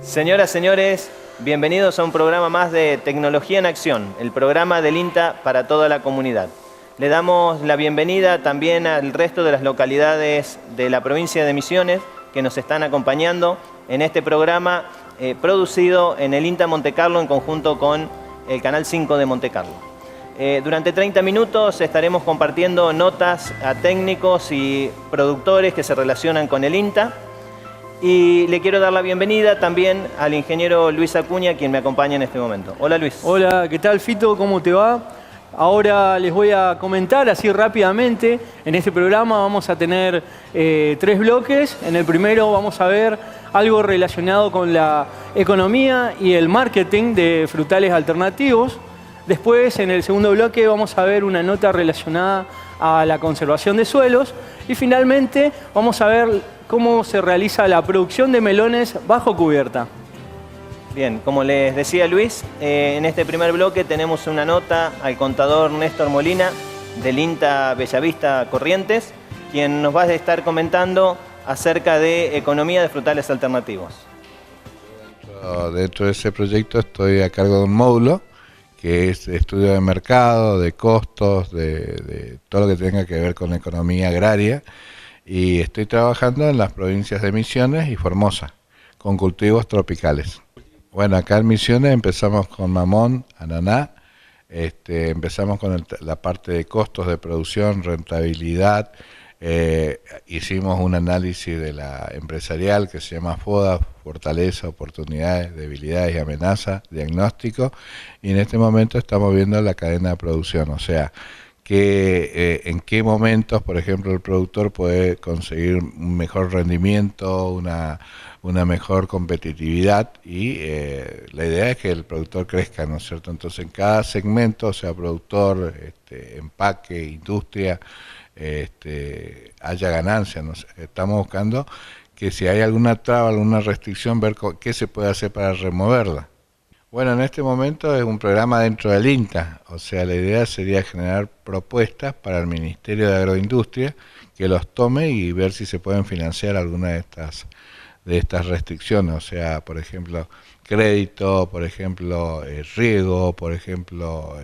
Señoras, señores, bienvenidos a un programa más de Tecnología en Acción, el programa del INTA para toda la comunidad. Le damos la bienvenida también al resto de las localidades de la provincia de Misiones que nos están acompañando en este programa producido en el INTA Monte Carlo en conjunto con el Canal 5 de Monte Carlo. Durante 30 minutos estaremos compartiendo notas a técnicos y productores que se relacionan con el INTA. Y le quiero dar la bienvenida también al ingeniero Luis Acuña, quien me acompaña en este momento. Hola, Luis. Hola, ¿qué tal, Fito? ¿Cómo te va? Ahora les voy a comentar así rápidamente. En este programa vamos a tener 3 bloques. En el primero vamos a ver algo relacionado con la economía y el marketing de frutales alternativos. Después, en el segundo bloque, vamos a ver una nota relacionada a la conservación de suelos. Y finalmente vamos a ver cómo se realiza la producción de melones bajo cubierta. Bien, como les decía Luis, en este primer bloque tenemos una nota al contador Néstor Molina del INTA Bellavista Corrientes, quien nos va a estar comentando acerca de economía de frutales alternativos. Dentro de ese proyecto estoy a cargo de un módulo que es estudio de mercado, de costos, de todo lo que tenga que ver con la economía agraria. Y estoy trabajando en las provincias de Misiones y Formosa, con cultivos tropicales. Bueno, acá en Misiones empezamos con mamón, ananá, empezamos con la parte de costos de producción, rentabilidad, hicimos un análisis de la empresarial que se llama FODA, Fortaleza, Oportunidades, Debilidades y Amenazas, diagnóstico, y en este momento estamos viendo la cadena de producción, o sea, en qué momentos, por ejemplo, el productor puede conseguir un mejor rendimiento, una mejor competitividad y la idea es que el productor crezca, ¿no es cierto? Entonces, en cada segmento, o sea, productor, empaque, industria, haya ganancia, ¿no? Estamos buscando que si hay alguna traba, alguna restricción, ver qué se puede hacer para removerla. Bueno, en este momento es un programa dentro del INTA, o sea, la idea sería generar propuestas para el Ministerio de Agroindustria que los tome y ver si se pueden financiar alguna de estas restricciones, o sea, por ejemplo, crédito, por ejemplo, riego, por ejemplo,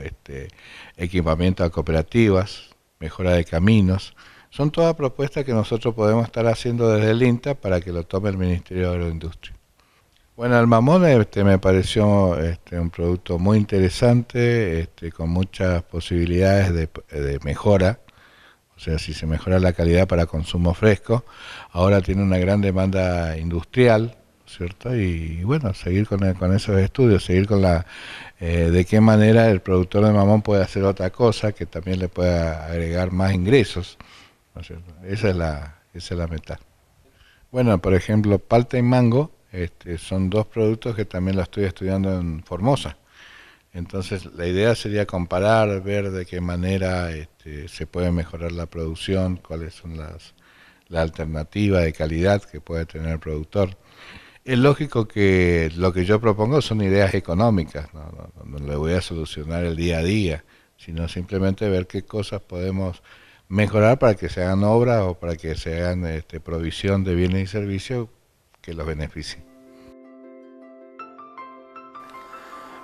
equipamiento a cooperativas, mejora de caminos. Son todas propuestas que nosotros podemos estar haciendo desde el INTA para que lo tome el Ministerio de Agroindustria. Bueno, el mamón me pareció un producto muy interesante, con muchas posibilidades de mejora, o sea, si se mejora la calidad para consumo fresco, ahora tiene una gran demanda industrial, ¿cierto? Y bueno, seguir con esos estudios, seguir con de qué manera el productor de mamón puede hacer otra cosa que también le pueda agregar más ingresos, ¿no es cierto? Esa es la meta. Bueno, por ejemplo, palta y mango, son 2 productos que también lo estoy estudiando en Formosa. Entonces la idea sería comparar, ver de qué manera se puede mejorar la producción, cuáles son la alternativa de calidad que puede tener el productor. Es lógico que lo que yo propongo son ideas económicas, no le voy a solucionar el día a día, sino simplemente ver qué cosas podemos mejorar para que se hagan obras o para que se hagan provisión de bienes y servicios que los beneficien.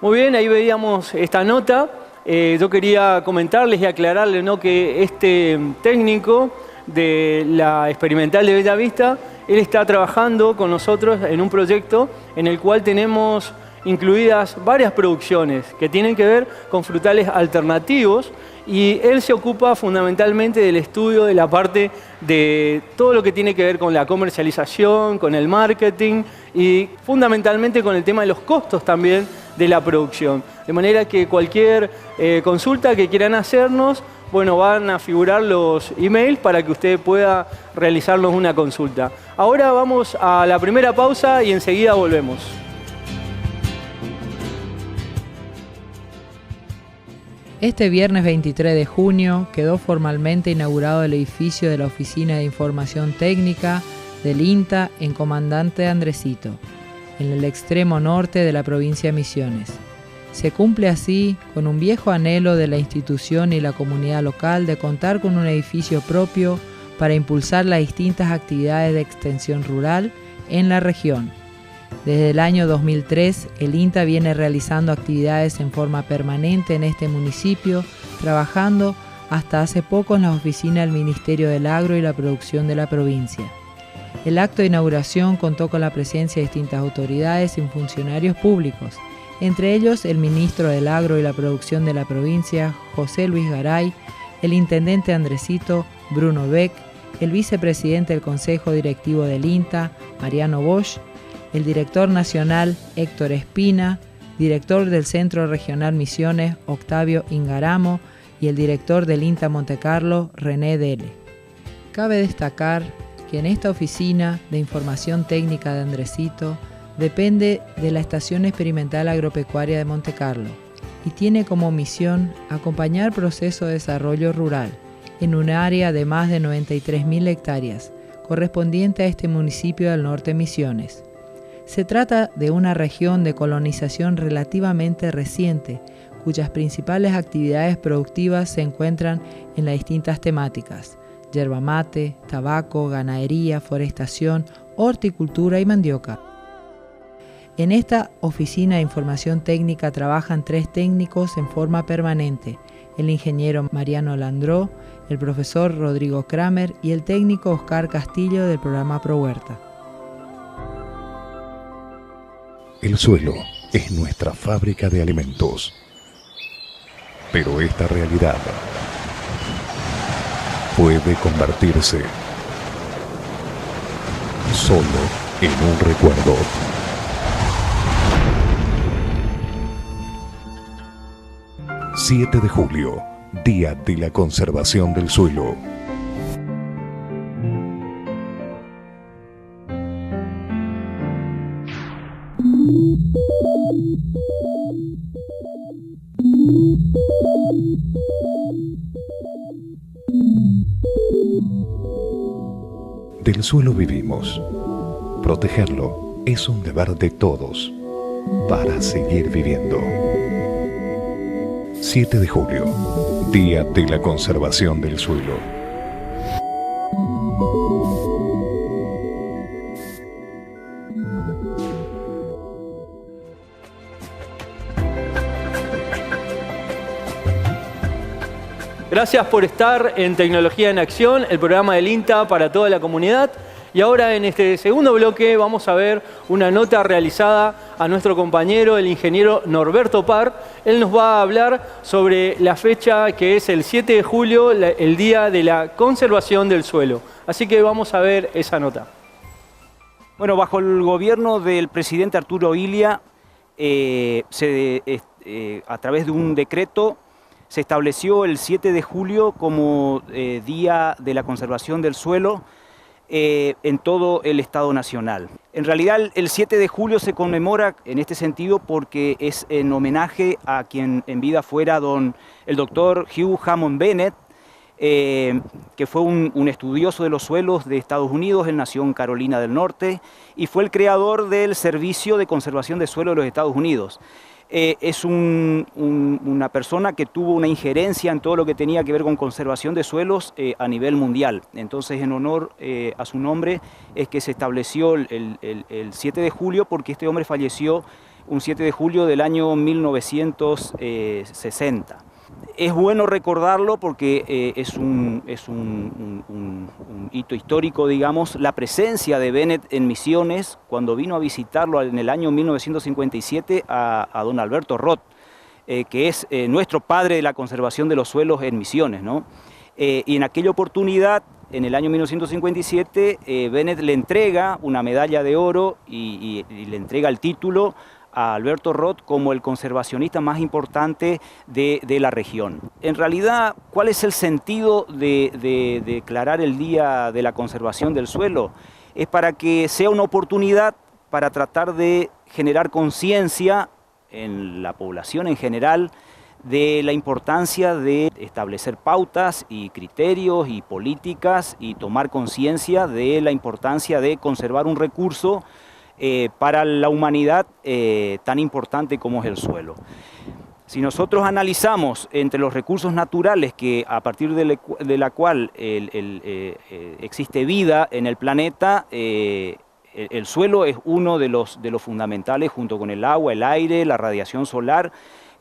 Muy bien, ahí veíamos esta nota. Yo quería comentarles y aclararles, ¿no?, que este técnico de la experimental de Bellavista, él está trabajando con nosotros en un proyecto en el cual tenemos incluidas varias producciones que tienen que ver con frutales alternativos y él se ocupa fundamentalmente del estudio de la parte de todo lo que tiene que ver con la comercialización, con el marketing y fundamentalmente con el tema de los costos también de la producción. De manera que cualquier consulta que quieran hacernos, bueno, van a figurar los emails para que usted pueda realizarnos una consulta. Ahora vamos a la primera pausa y enseguida volvemos. Este viernes 23 de junio quedó formalmente inaugurado el edificio de la Oficina de Información Técnica del INTA en Comandante Andresito, en el extremo norte de la provincia de Misiones. Se cumple así con un viejo anhelo de la institución y la comunidad local de contar con un edificio propio para impulsar las distintas actividades de extensión rural en la región. Desde el año 2003, el INTA viene realizando actividades en forma permanente en este municipio, trabajando hasta hace poco en la oficina del Ministerio del Agro y la Producción de la provincia. El acto de inauguración contó con la presencia de distintas autoridades y funcionarios públicos, entre ellos el ministro del Agro y la Producción de la provincia, José Luis Garay, el intendente Andresito, Bruno Beck, el vicepresidente del Consejo Directivo del INTA, Mariano Bosch, el director nacional, Héctor Espina, director del Centro Regional Misiones, Octavio Ingaramo, y el director del INTA Montecarlo, René Dele. Cabe destacar que en esta oficina de información técnica de Andresito depende de la Estación Experimental Agropecuaria de Montecarlo y tiene como misión acompañar el proceso de desarrollo rural en un área de más de 93.000 hectáreas, correspondiente a este municipio del norte Misiones. Se trata de una región de colonización relativamente reciente, cuyas principales actividades productivas se encuentran en las distintas temáticas: yerba mate, tabaco, ganadería, forestación, horticultura y mandioca. En esta oficina de información técnica trabajan 3 técnicos en forma permanente: el ingeniero Mariano Landró, el profesor Rodrigo Kramer y el técnico Oscar Castillo del programa ProHuerta. El suelo es nuestra fábrica de alimentos. Pero esta realidad puede convertirse solo en un recuerdo. ...7 de julio, Día de la Conservación del Suelo. Del suelo vivimos. Protegerlo es un deber de todos para seguir viviendo. 7 de julio, Día de la Conservación del Suelo. Gracias por estar en Tecnología en Acción, el programa del INTA para toda la comunidad. Y ahora en este segundo bloque vamos a ver una nota realizada a nuestro compañero, el ingeniero Norberto Parr. Él nos va a hablar sobre la fecha que es el 7 de julio, el Día de la Conservación del Suelo. Así que vamos a ver esa nota. Bueno, bajo el gobierno del presidente Arturo Illia, a través de un decreto, se estableció el 7 de julio como Día de la Conservación del Suelo en todo el Estado Nacional. En realidad el 7 de julio se conmemora en este sentido porque es en homenaje a quien en vida fuera el doctor Hugh Hammond Bennett, que fue un estudioso de los suelos de Estados Unidos. Él nació en Carolina del Norte y fue el creador del Servicio de Conservación de Suelo de los Estados Unidos. Es una persona que tuvo una injerencia en todo lo que tenía que ver con conservación de suelos a nivel mundial. Entonces, en honor a su nombre es que se estableció el 7 de julio, porque este hombre falleció un 7 de julio del año 1960. Es bueno recordarlo porque es un hito histórico, digamos, la presencia de Bennett en Misiones cuando vino a visitarlo en el año 1957 a don Alberto Roth, que es nuestro padre de la conservación de los suelos en Misiones, ¿no? Y en aquella oportunidad, en el año 1957, Bennett le entrega una medalla de oro y le entrega el título a Alberto Roth como el conservacionista más importante de la región. En realidad, ¿cuál es el sentido de declarar el Día de la Conservación del Suelo? Es para que sea una oportunidad para tratar de generar conciencia en la población en general de la importancia de establecer pautas y criterios y políticas y tomar conciencia de la importancia de conservar un recurso para la humanidad tan importante como es el suelo. Si nosotros analizamos entre los recursos naturales que a partir de la cual existe vida en el planeta, el suelo es uno de los fundamentales, junto con el agua, el aire, la radiación solar,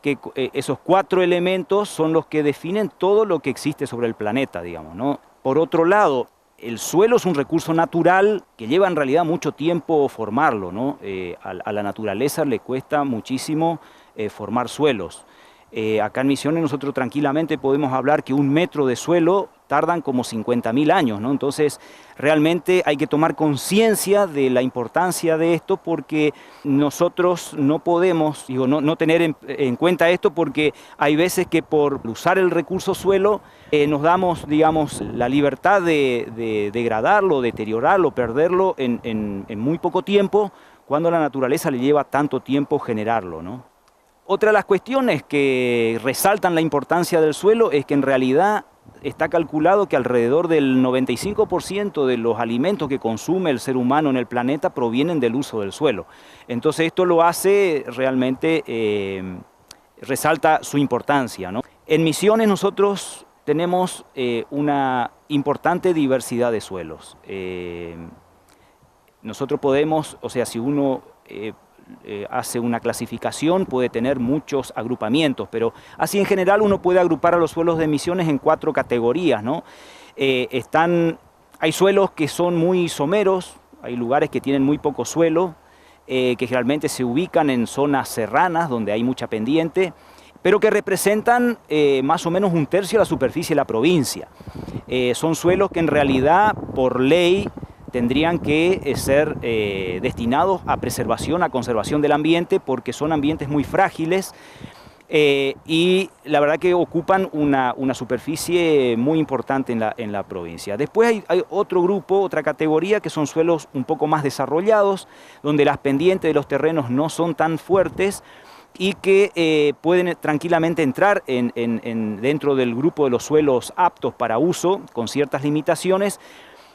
que esos 4 elementos son los que definen todo lo que existe sobre el planeta, digamos, ¿no? Por otro lado, el suelo es un recurso natural que lleva en realidad mucho tiempo formarlo, ¿no? A la naturaleza le cuesta muchísimo formar suelos. Acá en Misiones nosotros tranquilamente podemos hablar que 1 metro de suelo tardan como 50.000 años, ¿no? Entonces realmente hay que tomar conciencia de la importancia de esto, porque nosotros no podemos, no tener en cuenta esto, porque hay veces que por usar el recurso suelo nos damos, digamos, la libertad de degradarlo, deteriorarlo, perderlo en muy poco tiempo, cuando a la naturaleza le lleva tanto tiempo generarlo, ¿no? Otra de las cuestiones que resaltan la importancia del suelo es que en realidad está calculado que alrededor del 95% de los alimentos que consume el ser humano en el planeta provienen del uso del suelo. Entonces esto lo hace realmente, resalta su importancia, ¿no? En Misiones nosotros tenemos una importante diversidad de suelos. Nosotros podemos, o sea, si uno hace una clasificación, puede tener muchos agrupamientos, pero así en general uno puede agrupar a los suelos de Misiones en 4 categorías, ¿no? Hay suelos que son muy someros, hay lugares que tienen muy poco suelo, que generalmente se ubican en zonas serranas donde hay mucha pendiente, pero que representan más o menos 1/3 de la superficie de la provincia. Son suelos que en realidad, por ley, tendrían que ser destinados a preservación, a conservación del ambiente, porque son ambientes muy frágiles y la verdad que ocupan una superficie muy importante en la provincia. Después hay otro grupo, otra categoría, que son suelos un poco más desarrollados, donde las pendientes de los terrenos no son tan fuertes y que pueden tranquilamente entrar dentro del grupo de los suelos aptos para uso, con ciertas limitaciones,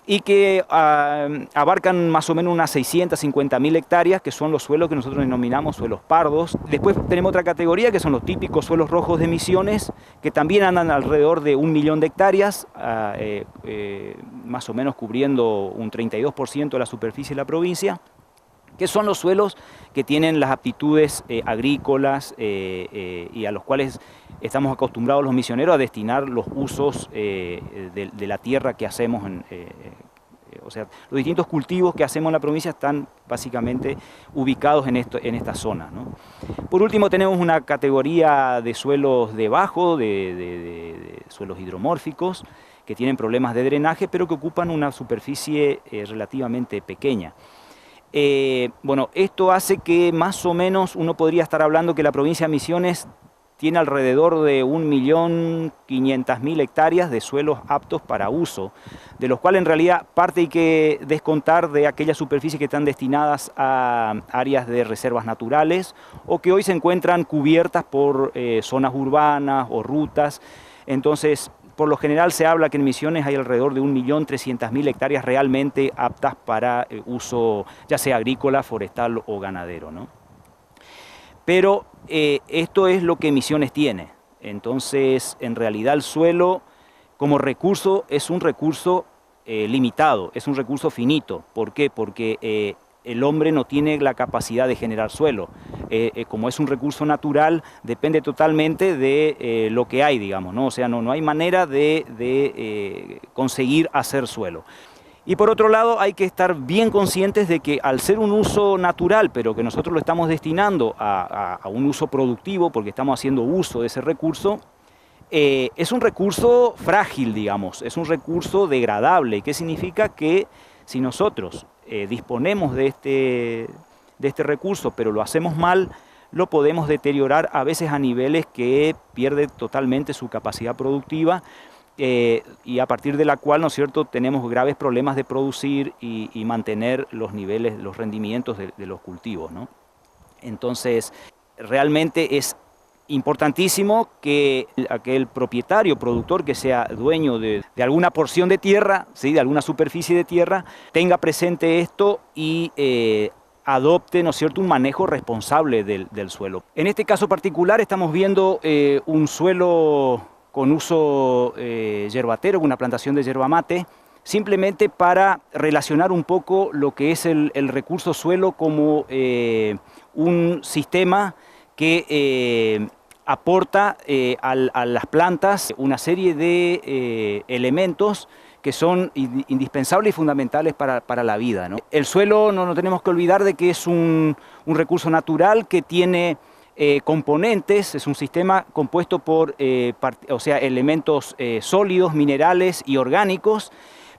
y que abarcan más o menos unas 650.000 hectáreas, que son los suelos que nosotros denominamos suelos pardos. Después tenemos otra categoría, que son los típicos suelos rojos de Misiones, que también andan alrededor de 1 millón de hectáreas, más o menos cubriendo un 32% de la superficie de la provincia, que son los suelos que tienen las aptitudes agrícolas y a los cuales estamos acostumbrados los misioneros a destinar los usos de la tierra que hacemos. O sea, los distintos cultivos que hacemos en la provincia están básicamente ubicados en esta zona, ¿no? Por último tenemos una categoría de suelos de bajo, de suelos hidromórficos, que tienen problemas de drenaje, pero que ocupan una superficie relativamente pequeña. Bueno, esto hace que más o menos uno podría estar hablando que la provincia de Misiones tiene alrededor de 1.500.000 hectáreas de suelos aptos para uso, de los cuales en realidad parte hay que descontar de aquellas superficies que están destinadas a áreas de reservas naturales o que hoy se encuentran cubiertas por zonas urbanas o rutas. Entonces, por lo general se habla que en Misiones hay alrededor de 1.300.000 hectáreas realmente aptas para uso, ya sea agrícola, forestal o ganadero, ¿no? Pero esto es lo que Misiones tiene. Entonces, en realidad el suelo como recurso es un recurso limitado, es un recurso finito. ¿Por qué? Porque el hombre no tiene la capacidad de generar suelo. Como es un recurso natural, depende totalmente de lo que hay, digamos, ¿no? O sea, no hay manera de conseguir hacer suelo. Y por otro lado, hay que estar bien conscientes de que al ser un uso natural, pero que nosotros lo estamos destinando a un uso productivo, porque estamos haciendo uso de ese recurso, es un recurso frágil, digamos, es un recurso degradable. ¿Qué significa? Que si nosotros disponemos de este recurso, pero lo hacemos mal, lo podemos deteriorar a veces a niveles que pierde totalmente su capacidad productiva, y a partir de la cual, ¿no es cierto?, tenemos graves problemas de producir y mantener los niveles, los rendimientos de los cultivos, ¿no? Entonces, realmente es importantísimo que aquel propietario, productor que sea dueño de alguna porción de tierra, ¿sí?, de alguna superficie de tierra, tenga presente esto y adopte, ¿no es cierto?, un manejo responsable del suelo. En este caso particular estamos viendo un suelo con uso yerbatero, con una plantación de yerba mate, simplemente para relacionar un poco lo que es el recurso suelo como un sistema que aporta a las plantas una serie de elementos que son indispensables y fundamentales para la vida, ¿no? El suelo no tenemos que olvidar de que es un recurso natural que tiene componentes, es un sistema compuesto por elementos sólidos, minerales y orgánicos,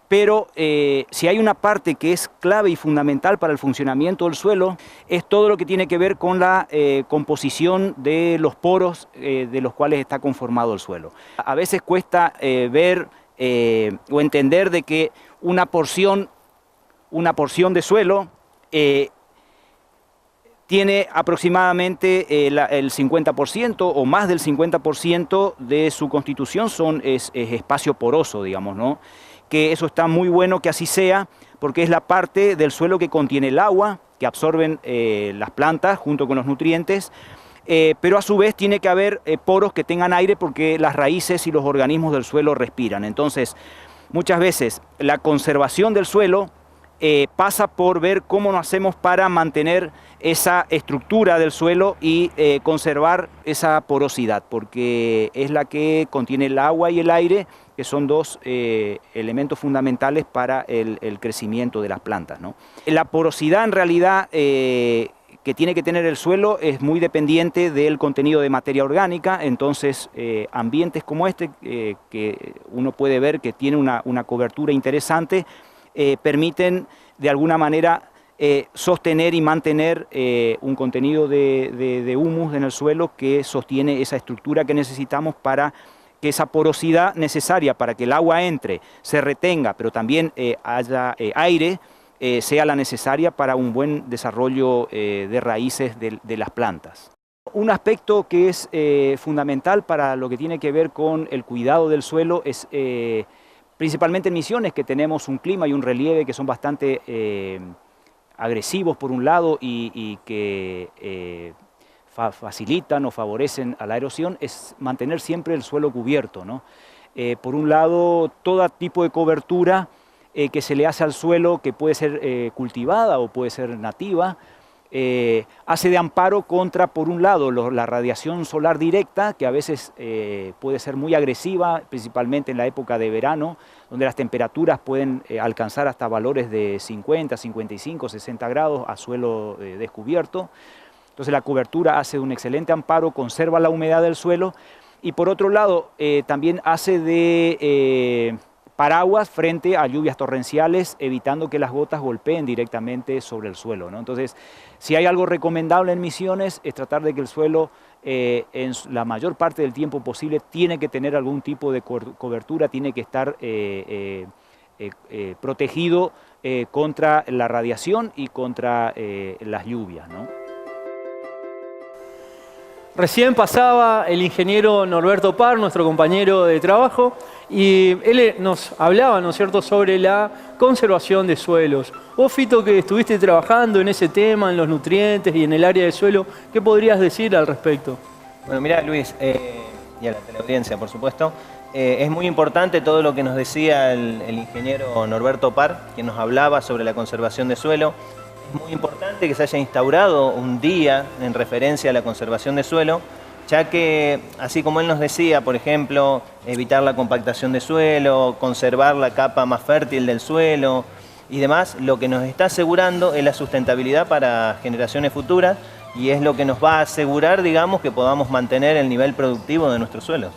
pero si hay una parte que es clave y fundamental para el funcionamiento del suelo, es todo lo que tiene que ver con la composición de los poros de los cuales está conformado el suelo. A veces cuesta ver o entender de que una porción de suelo tiene aproximadamente el 50% o más del 50% de su constitución es espacio poroso, digamos, ¿no? Que eso está muy bueno que así sea, porque es la parte del suelo que contiene el agua, que absorben las plantas junto con los nutrientes, pero a su vez tiene que haber poros que tengan aire porque las raíces y los organismos del suelo respiran. Entonces, muchas veces la conservación del suelo pasa por ver cómo nos hacemos para mantener esa estructura del suelo y conservar esa porosidad, porque es la que contiene el agua y el aire, que son dos elementos fundamentales para el crecimiento de las plantas, ¿no? La porosidad en realidad que tiene que tener el suelo es muy dependiente del contenido de materia orgánica, entonces ambientes como este, que uno puede ver que tiene una cobertura interesante, permiten de alguna manera sostener y mantener un contenido de humus en el suelo que sostiene esa estructura que necesitamos para que esa porosidad necesaria para que el agua entre, se retenga, pero también haya aire, sea la necesaria para un buen desarrollo de raíces de las plantas. Un aspecto que es fundamental para lo que tiene que ver con el cuidado del suelo es principalmente en Misiones, que tenemos un clima y un relieve que son bastante agresivos por un lado y que facilitan o favorecen a la erosión, es mantener siempre el suelo cubierto, ¿no? Por un lado, todo tipo de cobertura que se le hace al suelo, que puede ser cultivada o puede ser nativa, hace de amparo contra, por un lado, la radiación solar directa, que a veces puede ser muy agresiva, principalmente en la época de verano, donde las temperaturas pueden alcanzar hasta valores de 50, 55, 60 grados a suelo descubierto. Entonces la cobertura hace un excelente amparo, conserva la humedad del suelo y por otro lado también hace de paraguas frente a lluvias torrenciales, evitando que las gotas golpeen directamente sobre el suelo, ¿no? Entonces, si hay algo recomendable en Misiones es tratar de que el suelo en la mayor parte del tiempo posible tiene que tener algún tipo de cobertura, tiene que estar protegido contra la radiación y contra las lluvias, ¿no? Recién pasaba el ingeniero Norberto Par, nuestro compañero de trabajo, y él nos hablaba, ¿no es cierto?, sobre la conservación de suelos. Vos, Fito, que estuviste trabajando en ese tema, en los nutrientes y en el área del suelo, ¿qué podrías decir al respecto? Bueno, mira, Luis, y a la teleaudiencia, por supuesto, es muy importante todo lo que nos decía el ingeniero Norberto Par, que nos hablaba sobre la conservación de suelo. Es muy importante que se haya instaurado un día en referencia a la conservación de suelo, ya que, así como él nos decía, por ejemplo, evitar la compactación de suelo, conservar la capa más fértil del suelo y demás, lo que nos está asegurando es la sustentabilidad para generaciones futuras y es lo que nos va a asegurar, digamos, que podamos mantener el nivel productivo de nuestros suelos.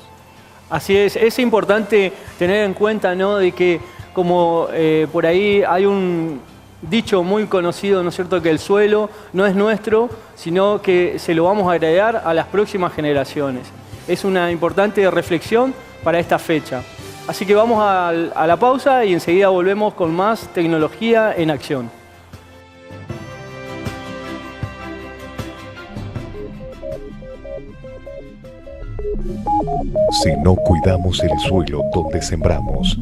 Así es importante tener en cuenta, ¿no?, de que como por ahí hay un dicho muy conocido, ¿no es cierto?, que el suelo no es nuestro, sino que se lo vamos a heredar a las próximas generaciones. Es una importante reflexión para esta fecha. Así que vamos a la pausa y enseguida volvemos con más tecnología en acción. Si no cuidamos el suelo donde sembramos,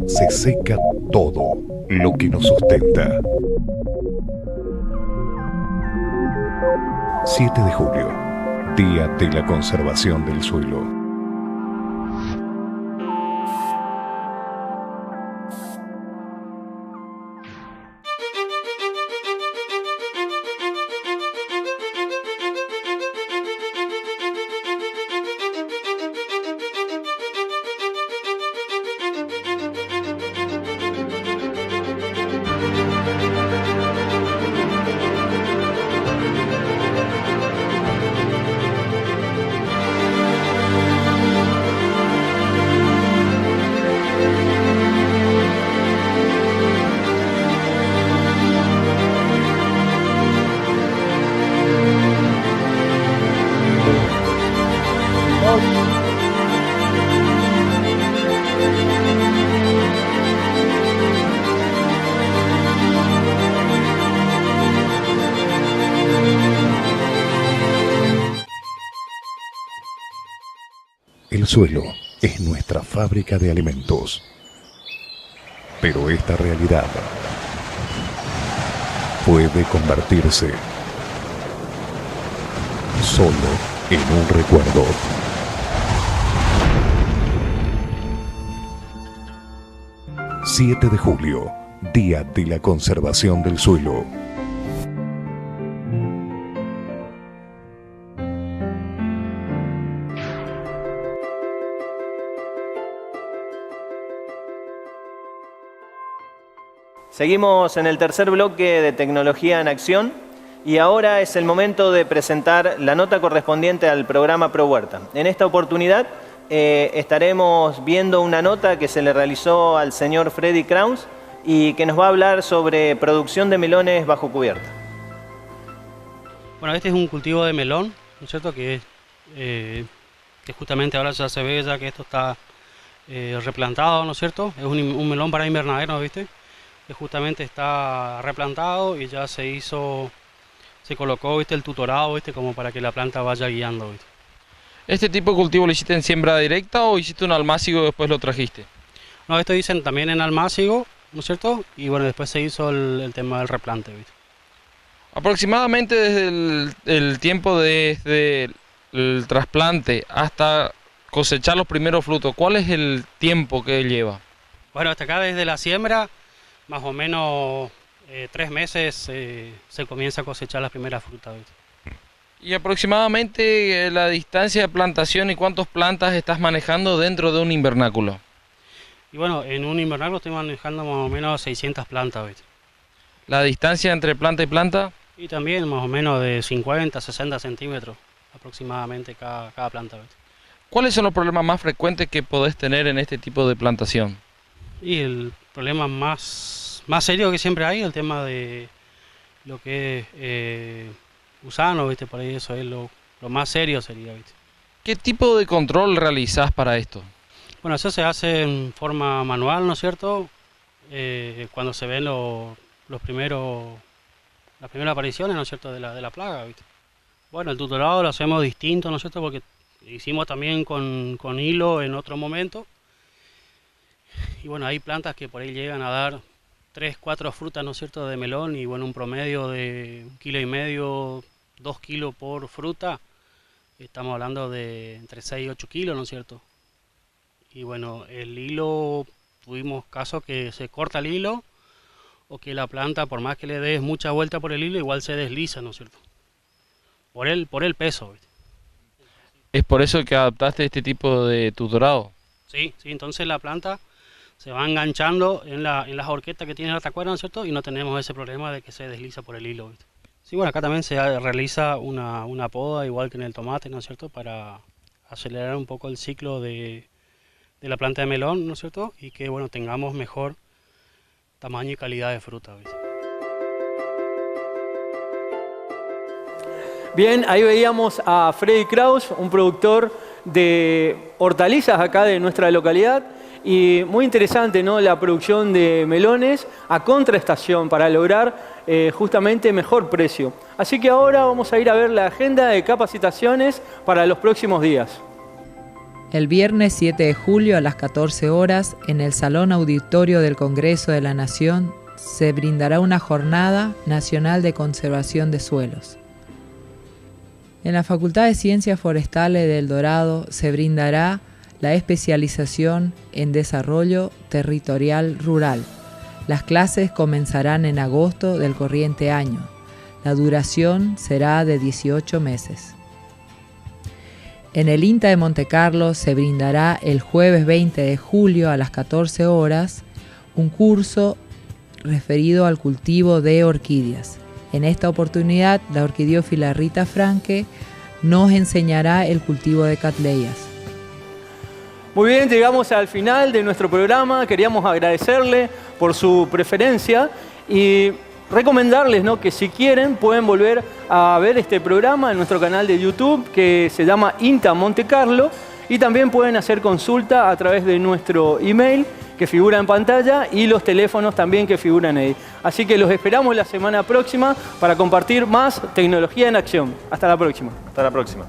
se seca todo lo que nos sustenta. 7 de julio, Día de la Conservación del Suelo. El suelo es nuestra fábrica de alimentos. Pero esta realidad puede convertirse solo en un recuerdo. 7 de julio, Día de la Conservación del Suelo. Seguimos en el tercer bloque de Tecnología en Acción y ahora es el momento de presentar la nota correspondiente al programa ProHuerta. En esta oportunidad estaremos viendo una nota que se le realizó al señor Freddy Kraus y que nos va a hablar sobre producción de melones bajo cubierta. Bueno, este es un cultivo de melón, ¿no es cierto? Que justamente ahora ya se ve ya que esto está replantado, ¿no es cierto? Es un melón para invernadero, ¿viste? Que justamente está replantado y ya se colocó, ¿viste? El tutorado, ¿viste? Como para que la planta vaya guiando, ¿viste? ¿Este tipo de cultivo lo hiciste en siembra directa o hiciste un almácigo y después lo trajiste? No, esto dicen también en almácigo, ¿no es cierto? Y bueno, después se hizo el tema del replante, ¿viste? Aproximadamente desde el tiempo desde el trasplante hasta cosechar los primeros frutos, ¿cuál es el tiempo que lleva? Bueno, hasta acá desde la siembra, más o menos 3 meses se comienza a cosechar las primeras frutas, ¿viste? Y aproximadamente la distancia de plantación y cuántas plantas estás manejando dentro de un invernáculo. Y bueno, en un invernáculo estoy manejando más o menos 600 plantas, ¿viste? ¿La distancia entre planta y planta? Y también más o menos de 50 a 60 centímetros aproximadamente cada planta, ¿viste? ¿Cuáles son los problemas más frecuentes que podés tener en este tipo de plantación? Y el problema más serio que siempre hay, el tema de lo que es gusano, ¿viste? Por ahí eso es lo más serio sería, ¿viste? ¿Qué tipo de control realizás para esto? Bueno, eso se hace en forma manual, ¿no es cierto? Cuando se ven las primeras apariciones, ¿no es cierto?, de la plaga, ¿viste? Bueno, el tutorado lo hacemos distinto, ¿no es cierto?, porque hicimos también con hilo en otro momento. Y bueno, hay plantas que por ahí llegan a dar 3, 4 frutas, ¿no es cierto?, de melón, y bueno, un promedio de 1,5 kg, 2 kilos por fruta. Estamos hablando de entre 6 y 8 kilos, ¿no es cierto? Y bueno, el hilo, tuvimos casos que se corta el hilo, o que la planta, por más que le des mucha vuelta por el hilo, igual se desliza, ¿no es cierto? Por el peso, ¿viste? ¿Es por eso que adaptaste este tipo de tutorado? Sí, entonces la planta se va enganchando en las horquetas que tiene la tacuera, ¿no es cierto? Y no tenemos ese problema de que se desliza por el hilo, ¿viste? Sí, bueno, acá también se realiza una poda, igual que en el tomate, ¿no es cierto?, para acelerar un poco el ciclo de la planta de melón, ¿no es cierto?, y que, bueno, tengamos mejor tamaño y calidad de fruta, ¿viste? Bien, ahí veíamos a Freddy Kraus, un productor de hortalizas acá de nuestra localidad. Y muy interesante, ¿no?, la producción de melones a contraestación para lograr justamente mejor precio. Así que ahora vamos a ir a ver la agenda de capacitaciones para los próximos días. El viernes 7 de julio a las 14 horas, en el Salón Auditorio del Congreso de la Nación, se brindará una jornada nacional de conservación de suelos. En la Facultad de Ciencias Forestales de El Dorado se brindará la especialización en desarrollo territorial rural. Las clases comenzarán en agosto del corriente año. La duración será de 18 meses. En el INTA de Montecarlo se brindará el jueves 20 de julio a las 14 horas un curso referido al cultivo de orquídeas. En esta oportunidad, la orquidiófila Rita Franque nos enseñará el cultivo de cattleyas. Muy bien, llegamos al final de nuestro programa. Queríamos agradecerle por su preferencia y recomendarles, ¿no?, que si quieren pueden volver a ver este programa en nuestro canal de YouTube que se llama INTA Montecarlo, y también pueden hacer consulta a través de nuestro email que figura en pantalla y los teléfonos también que figuran ahí. Así que los esperamos la semana próxima para compartir más tecnología en acción. Hasta la próxima. Hasta la próxima.